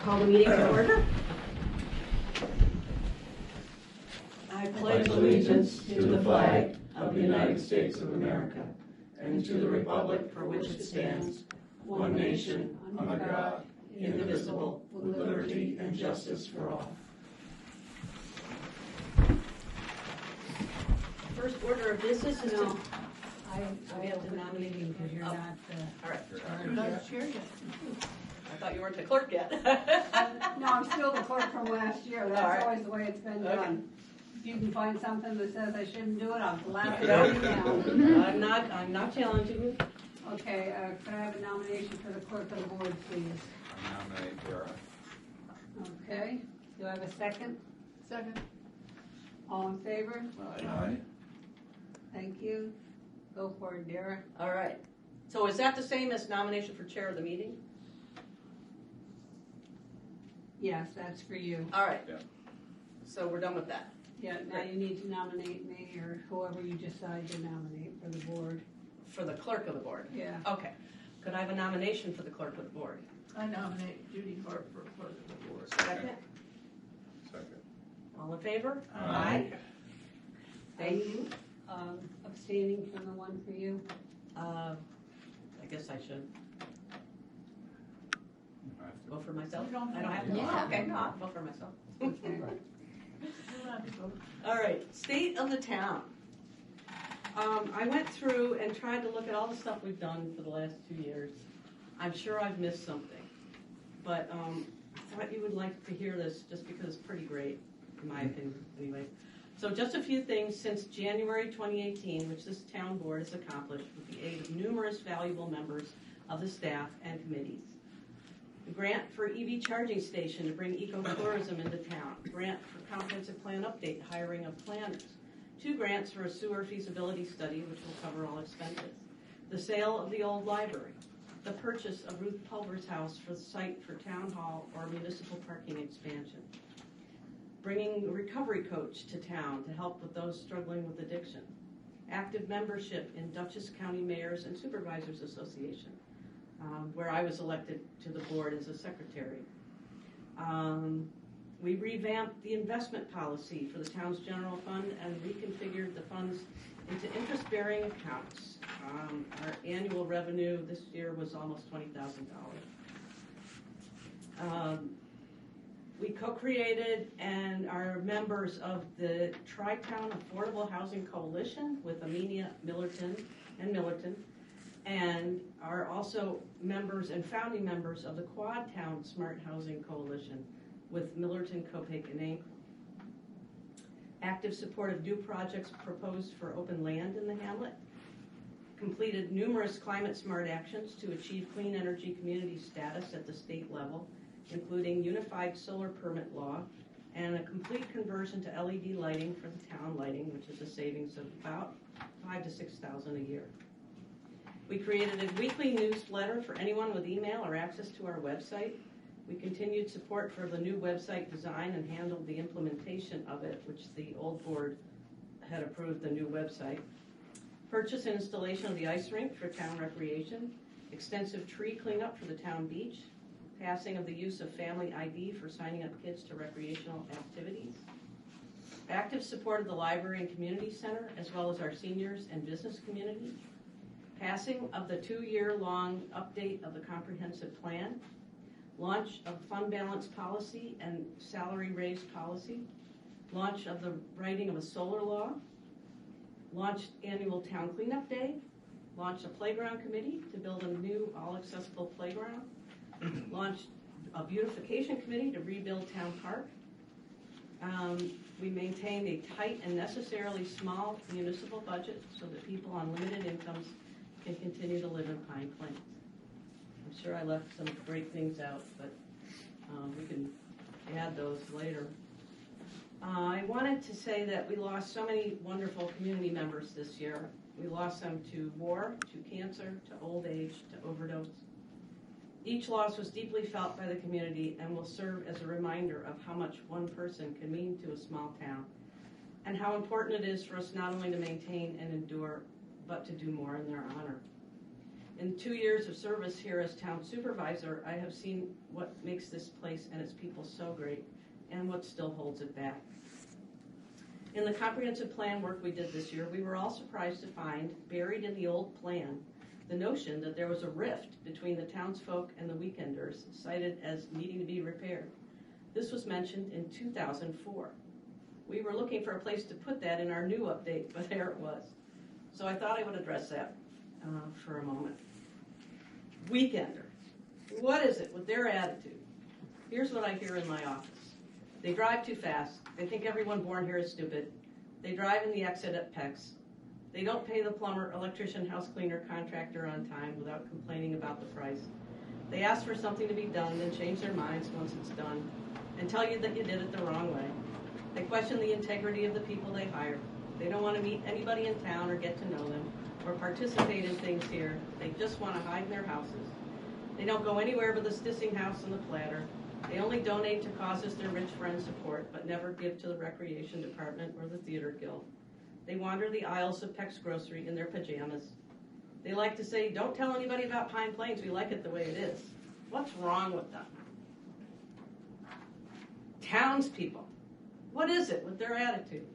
Call the meeting to order. I pledge allegiance to the flag of the United States of America and to the republic for which it stands, one nation, under God, indivisible, with liberty and justice for all. First order of business is to... I have to nominate you because you're not all right. you're not chair yet. I thought you weren't the clerk yet. No, I'm still the clerk from last year. That's right. always the way it's been Okay. done. If you can find something that says I shouldn't do it, I'll laugh it out now. I'm not challenging you. Okay, could I have a nomination for the clerk of the board, please? I nominate Dara. Okay, do I have a second? Second. All in favor? Aye. Thank you. Go for it, Dara. All right. So is that the same as nomination for chair of the meeting? Yes, that's for you. All right. Yeah. So we're done with that. Yeah, now you need to nominate me or whoever you decide to nominate for the board. For the clerk of the board? Yeah. Okay. Could I have a nomination for the clerk of the board? I nominate Judy Hart for clerk of the board. Second. Second. All in favor? Aye. Thank you. Abstaining from the one for you. I guess I should vote for myself. You don't I don't have to. Yeah. Okay, no, I'll vote for myself. Okay. You're allowed to vote. All right, state of the town. I went through and tried to look at all the stuff we've done for the last 2 years. I'm sure I've missed something, but I thought you would like to hear this just because it's pretty great, in my opinion, anyway. So just a few things since January 2018, which this town board has accomplished with the aid of numerous valuable members of the staff and committees. The grant for EV charging station to bring ecotourism into town. Grant for comprehensive plan update, hiring of planners. 2 grants for a sewer feasibility study, which will cover all expenses. The sale of the old library. The purchase of Ruth Pulver's house for the site for town hall or municipal parking expansion. Bringing a recovery coach to town to help with those struggling with addiction. Active membership in Dutchess County Mayors and Supervisors Association, where I was elected to the board as a secretary. We revamped the investment policy for the town's general fund and reconfigured the funds into interest-bearing accounts. Our annual revenue this year was almost $20,000. We co-created and are members of the Tri-Town Affordable Housing Coalition with Amenia Millerton and are also members and founding members of the Quad Town Smart Housing Coalition with Millerton, Copake, and Ankle. Active support of new projects proposed for open land in the hamlet. Completed numerous climate smart actions to achieve clean energy community status at the state level, including unified solar permit law and a complete conversion to LED lighting for the town lighting, which is a savings of about $5,000 to $6,000 a year. We created a weekly newsletter for anyone with email or access to our website. We continued support for the new website design and handled the implementation of it, which the old board had approved the new website. Purchase and installation of the ice rink for town recreation. Extensive tree cleanup for the town beach. Passing of the use of family ID for signing up kids to recreational activities. Active support of the library and community center, as well as our seniors and business community. Passing of the 2-year-long update of the comprehensive plan. Launch of fund balance policy and salary raise policy. Launch of the writing of a solar law. Launched annual town cleanup day. Launched a playground committee to build a new all-accessible playground. Launched a beautification committee to rebuild town park. We maintained a tight and necessarily small municipal budget so that people on limited incomes can continue to live in Pine Plains. I'm sure I left some great things out, but we can add those later. I wanted to say that we lost so many wonderful community members this year. We lost them to war, to cancer, to old age, to overdose. Each loss was deeply felt by the community and will serve as a reminder of how much one person can mean to a small town and how important it is for us not only to maintain and endure, but to do more in their honor. In 2 years of service here as town supervisor, I have seen what makes this place and its people so great, and what still holds it back. In the comprehensive plan work we did this year, we were all surprised to find, buried in the old plan, the notion that there was a rift between the townsfolk and the weekenders, cited as needing to be repaired. This was mentioned in 2004. We were looking for a place to put that in our new update, but there it was. So I thought I would address that for a moment. Weekender. What is it with their attitude? Here's what I hear in my office. They drive too fast. They think everyone born here is stupid. They drive in the exit at PEX. They don't pay the plumber, electrician, house cleaner, contractor on time without complaining about the price. They ask for something to be done, then change their minds once it's done, and tell you that you did it the wrong way. They question the integrity of the people they hire. They don't want to meet anybody in town or get to know them or participate in things here. They just want to hide in their houses. They don't go anywhere but the Stissing House and the Platter. They only donate to causes their rich friends support, but never give to the Recreation Department or the Theater Guild. They wander the aisles of Peck's Grocery in their pajamas. They like to say, don't tell anybody about Pine Plains, we like it the way it is. What's wrong with them? Townspeople. What is it with their attitude?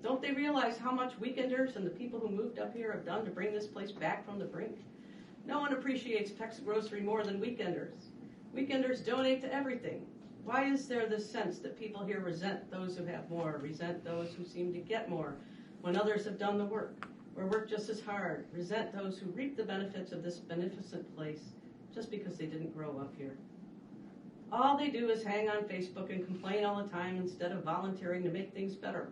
Don't they realize how much weekenders and the people who moved up here have done to bring this place back from the brink? No one appreciates Peck's Grocery more than weekenders. Weekenders donate to everything. Why is there this sense that people here resent those who have more, resent those who seem to get more when others have done the work, or work just as hard, resent those who reap the benefits of this beneficent place just because they didn't grow up here? All they do is hang on Facebook and complain all the time instead of volunteering to make things better.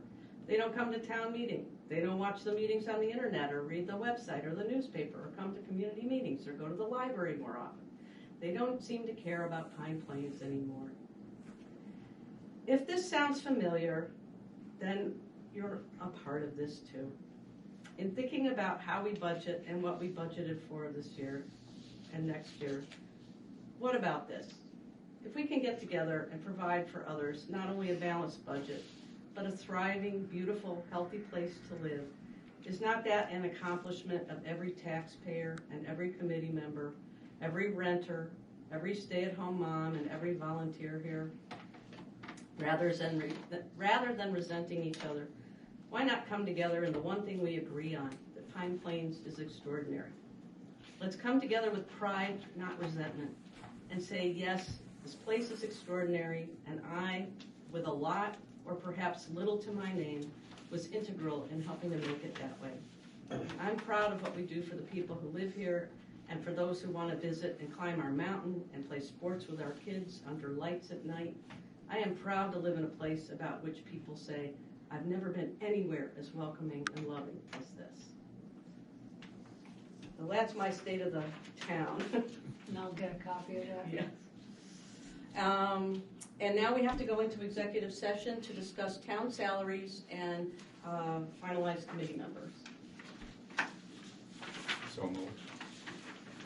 They don't come to town meeting. They don't watch the meetings on the internet or read the website or the newspaper or come to community meetings or go to the library more often. They don't seem to care about Pine Plains anymore. If this sounds familiar, then you're a part of this too. In thinking about how we budget and what we budgeted for this year and next year, what about this? If we can get together and provide for others not only a balanced budget, but a thriving, beautiful, healthy place to live, is not that an accomplishment of every taxpayer and every committee member, every renter, every stay-at-home mom, and every volunteer here? Rather than resenting each other, why not come together in the one thing we agree on, that Pine Plains is extraordinary? Let's come together with pride, not resentment, and say, yes, this place is extraordinary, and I, with a lot or perhaps little to my name, was integral in helping to make it that way. I'm proud of what we do for the people who live here and for those who want to visit and climb our mountain and play sports with our kids under lights at night. I am proud to live in a place about which people say, I've never been anywhere as welcoming and loving as this. So that's my state of the town. And I'll get a copy of that. Yes. And now we have to go into executive session to discuss town salaries and finalize committee members. So moved.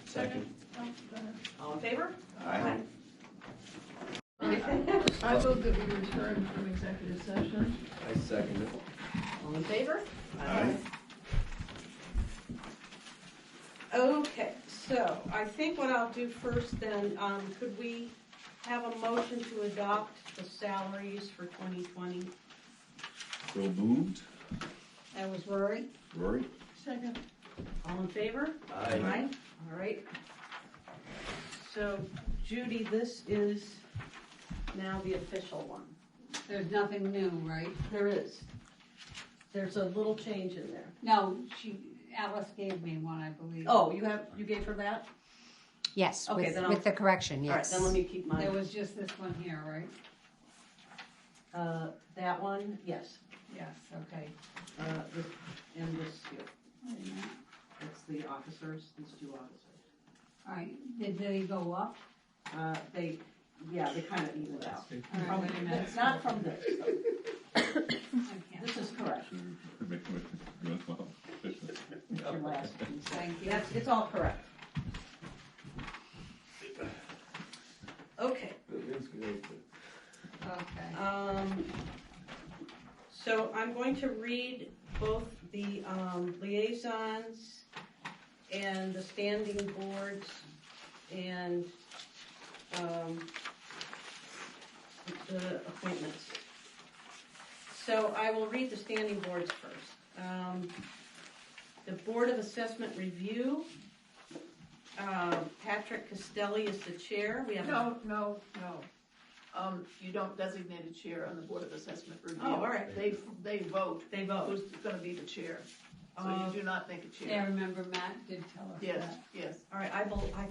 Second. Oh, go ahead. All in favor? Aye. I move that we return from executive session. I second it. All in favor? Aye. Okay, so I think what I'll do first then, could we have a motion to adopt the salaries for 2020? So moved. That was Rory. Rory? Second. All in favor? Aye. All right. So Judy, this is now the official one. There's nothing new, right? There is. There's a little change in there. No, Alice gave me one, I believe. Oh, you gave her that? Yes, Okay, with, then with the correction, All right, yes. then let me keep There mine. was just this one here, right? That one, yes. Yes, okay. And this here. Wait a minute. That's the officers, these two officers. All right, did they go up? They kind of even it out. All right, wait a minute. It's not from this. I can't. This is correct. It's your last piece. Thank you. It's all correct. Okay. Okay. So I'm going to read both the liaisons and the standing boards and the appointments. So I will read the standing boards first. The Board of Assessment Review, Patrick Castelli is the chair. We have No. You don't designate a chair on the Board of Assessment Review. Oh, all right. They vote They vote. who's gonna be the chair. So you do not make a Yeah, chair. remember Matt did tell us Yes, that. yes. All right, I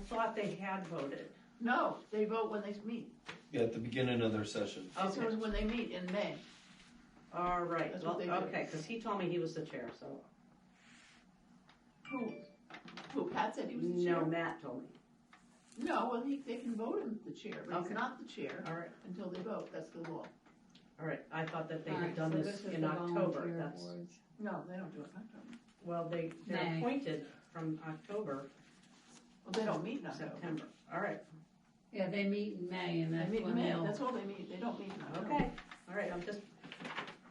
thought they had voted. No, they vote when they meet. Yeah, at the beginning of their session. As soon Okay. as when they meet in May. All right, That's well, what they do. okay, because he told me he was the chair, so. Who, Pat said he was the chair? No, Matt told me. No, well, they can vote him the chair, but Okay. he's not the chair All right, until they vote. That's the law. all right, I thought that they All had right, done so this is in the October, volunteer that's, boards. No, they don't do it in October. well, they're May. appointed from October, Well, they don't meet in October. September, all right, Yeah, they meet in May, and They that's meet in when May. they'll. That's all they meet. They don't meet in October. okay, all right, I'm just,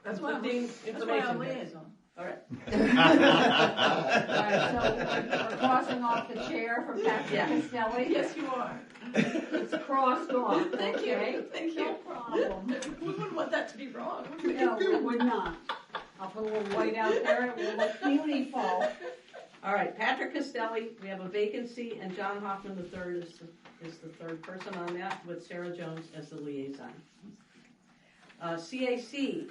That's why I'm Putting that's why information I'm here. liaison. all right. Alright, so we're crossing off the chair for Patrick Yeah. Castelli. Yes, you are. It's crossed off, Thank okay? you. Thank No you. problem. We wouldn't want that to be wrong, would we? No, we would not. I'll put a little white out there, it will look beautiful. All right, Patrick Castelli, we have a vacancy, and John Hoffman III is the third person on that, with Sarah Jones as the liaison. CAC,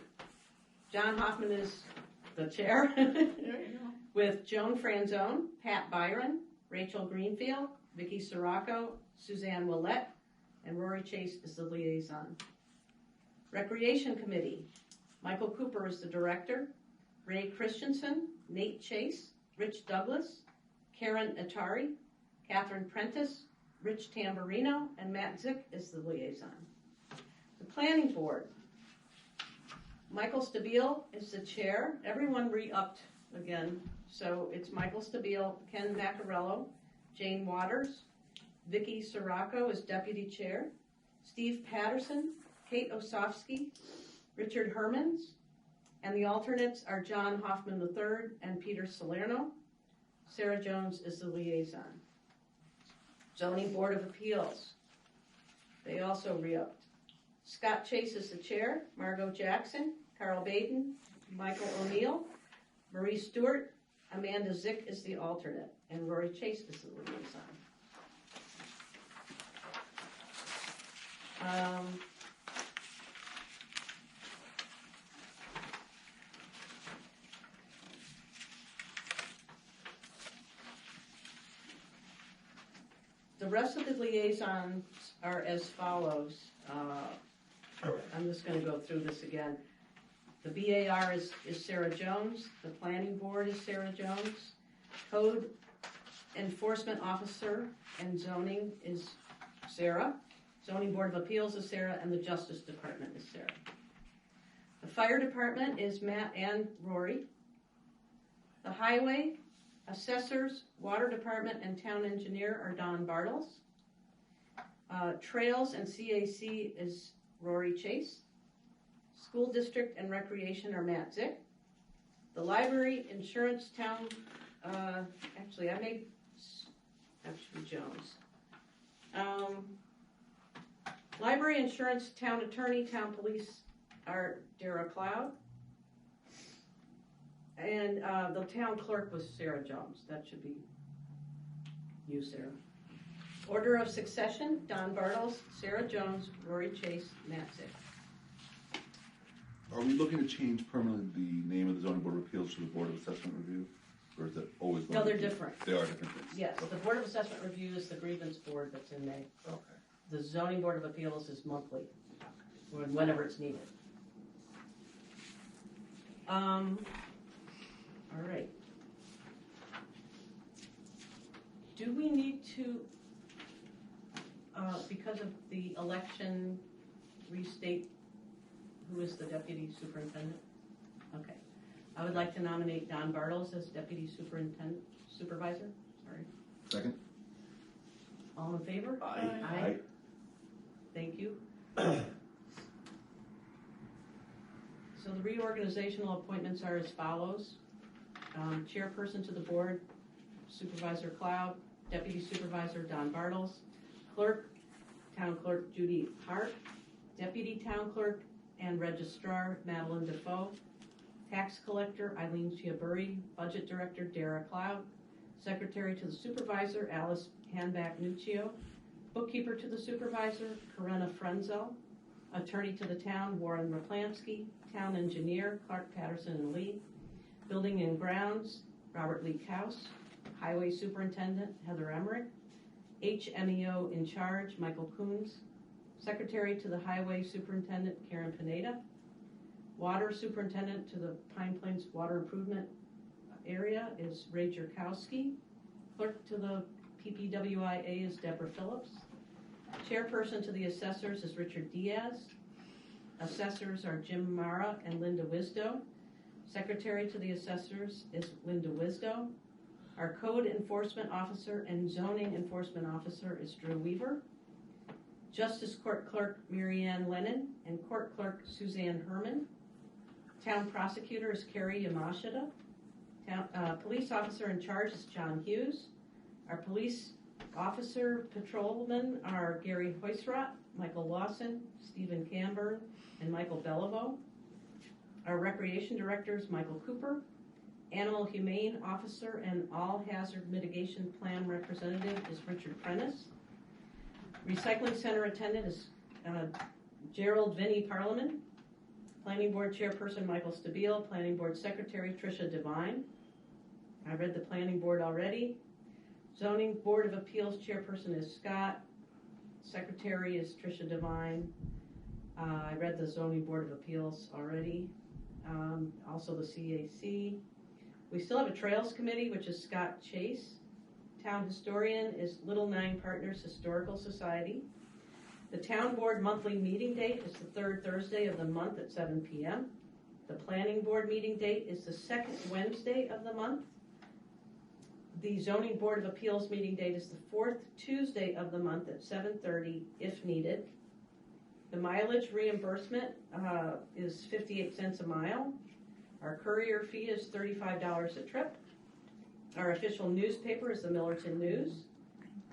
John Hoffman is the chair, There you go. with Joan Franzone, Pat Byron, Rachel Greenfield, Vicki Sirocco, Suzanne Willett, and Rory Chase is the liaison. Recreation Committee, Michael Cooper is the director, Ray Christensen, Nate Chase, Rich Douglas, Karen Atari, Catherine Prentice, Rich Tamburino, and Matt Zick is the liaison. The Planning Board, Michael Stabile is the chair. Everyone re-upped again, so it's Michael Stabile, Ken Macarello, Jane Waters, Vicki Sirocco is deputy chair, Steve Patterson, Kate Osofsky, Richard Hermans, and the alternates are John Hoffman III and Peter Salerno. Sarah Jones is the liaison. Zoning Board of Appeals, they also re-upped. Scott Chase is the chair, Margot Jackson, Carl Baden, Michael O'Neill, Marie Stewart, Amanda Zick is the alternate, and Rory Chase is the liaison. The rest of the liaisons are as follows. I'm just going to go through this again. The BAR is Sarah Jones. The Planning Board is Sarah Jones. Code Enforcement Officer and Zoning is Sarah. Zoning Board of Appeals is Sarah, and the Justice Department is Sarah. The Fire Department is Matt and Rory. The Highway, Assessors, Water Department, and Town Engineer are Don Bartles. Trails and CAC is Rory Chase. School District and Recreation are Matt Zick. The Library, Insurance, Town, actually I made, that should be Jones. Library, Insurance, Town Attorney, Town Police are Dara Cloud. And the Town Clerk was Sarah Jones. That should be you, Sarah. Order of Succession, Don Bartles, Sarah Jones, Rory Chase, Matt Zick. Are we looking to change permanently the name of the zoning board of appeals to the Board of Assessment Review? Or is that always going No, to they're be- different. They are different things? Yes, Okay. the Board of Assessment Review is the grievance board that's in May. Okay. The Zoning Board of Appeals is monthly, or whenever it's needed. All right. Do we need to, because of the election, restate who is the deputy superintendent? Okay. I would like to nominate Don Bartles as deputy supervisor. Sorry. Second? All in favor? Aye. Thank you. So the reorganizational appointments are as follows. Chairperson to the board, Supervisor Cloud, Deputy Supervisor Don Bartles, Clerk, Town Clerk Judy Hart, Deputy Town Clerk and Registrar Madeline Defoe, Tax Collector Eileen Chiaburri, Budget Director Dara Cloud, Secretary to the Supervisor Alice Hanback-Nuccio, Bookkeeper to the Supervisor Corinna Frenzel, Attorney to the Town Warren Raplansky, Town Engineer Clark Patterson and Lee, Building and Grounds Robert Lee Kaus, Highway Superintendent Heather Emmerich, HMEO in charge Michael Coons, Secretary to the Highway Superintendent Karen Pineda, Water Superintendent to the Pine Plains Water Improvement Area is Ray Jerkowski, Clerk to the PPWIA is Deborah Phillips, Chairperson to the Assessors is Richard Diaz, Assessors are Jim Mara and Linda Wisdo, Secretary to the Assessors is Linda Wisdo, our Code Enforcement Officer and Zoning Enforcement Officer is Drew Weaver, Justice Court Clerk Marianne Lennon and Court Clerk Suzanne Herman, Town Prosecutor is Carrie Yamashita, Police Officer in charge is John Hughes, our Police Officer Patrolmen are Gary Hoysrott, Michael Lawson, Stephen Camburn, and Michael Beliveau. Our Recreation Director is Michael Cooper. Animal Humane Officer and All Hazard Mitigation Plan Representative is Richard Prentice. Recycling Center Attendant is Gerald Vinnie Parliament. Planning Board Chairperson Michael Stabile. Planning Board Secretary Tricia Devine. I read the Planning Board already. Zoning Board of Appeals Chairperson is Scott. Secretary is Tricia Devine. I read the Zoning Board of Appeals already. Also the CAC. We still have a Trails Committee, which is Scott Chase. Town Historian is Little Nine Partners Historical Society. The Town Board monthly meeting date is the third Thursday of the month at 7 p.m. The Planning Board meeting date is the second Wednesday of the month. The Zoning Board of Appeals meeting date is the fourth Tuesday of the month at 7:30 if needed. The mileage reimbursement is 58 cents a mile. Our courier fee is $35 a trip. Our official newspaper is the Millerton News.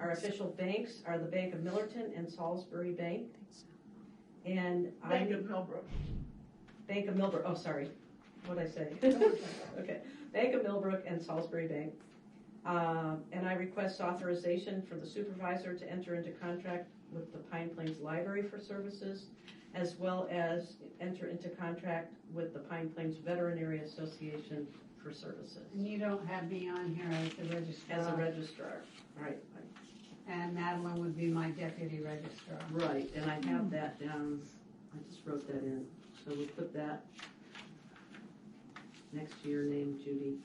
Our official banks are the Bank of Millerton and Salisbury Bank. And Bank of Millbrook. Bank of Millbrook, oh sorry, what'd I say? Okay, Bank of Millbrook and Salisbury Bank. And I request authorization for the supervisor to enter into contract with the Pine Plains Library for services, as well as enter into contract with the Pine Plains Veterinary Association for services. And you don't have me on here as the registrar. As a registrar, right. And Madeline would be my deputy registrar. Right, and I have that down, I just wrote that in, so we'll put that next to your name, Judy.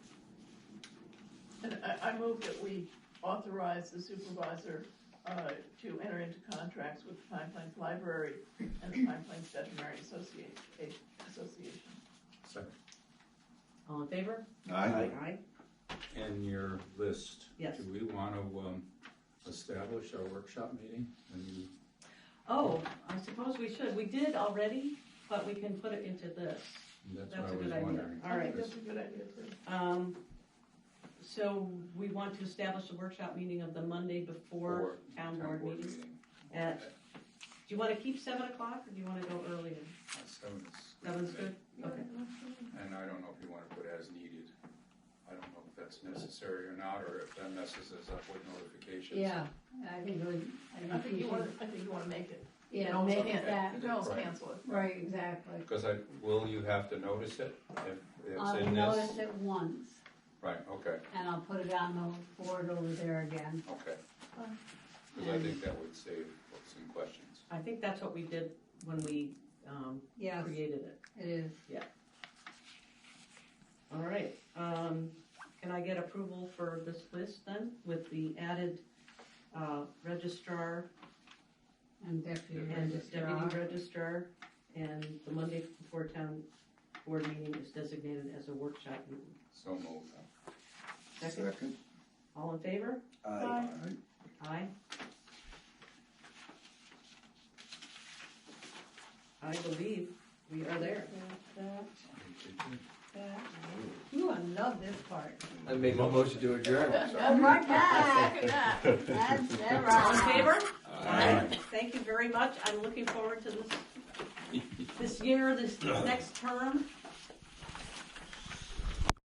And I move that we authorize the supervisor to enter into contracts with the Pine Plains Library and the Pine Plains Veterinary Association. Second. All in favor? Aye. Aye. In your list, Yes. do we want to establish our workshop meeting? And you, Oh, I suppose we should. We did already, but we can put it into this. that's That's what a I was good idea. wondering. All I right. think that's a good idea too. So we want to establish a workshop meeting of the Monday before town board meeting. Do you want to keep 7 o'clock or do you want to go earlier? 7 is. 7's good? Okay. And I don't know if you want to put as needed. I don't know if that's necessary or not, or if that messes us up with notifications. Yeah, I think we, I think you want to make it. You yeah, can make also it that, You can also Right. cancel it. right, exactly. Because will you have to notice it if it's I'll in this? notice it once, Right, okay, and I'll put it on the board over there again. okay. Because I think that would save some questions. I think that's what we did when we Yes, created it. it is. All right. Can I get approval for this list then with the added registrar And deputy and registrar. deputy registrar, and the Monday before town board meeting is designated as a workshop meeting? So moved. Second? All in favor? Aye. Aye. I believe we are there. Ooh, I love this part. I make a motion to adjourn. Oh, right back. Second that. That's All right. in favor? Aye. Thank you very much. I'm looking forward to this year, this next term.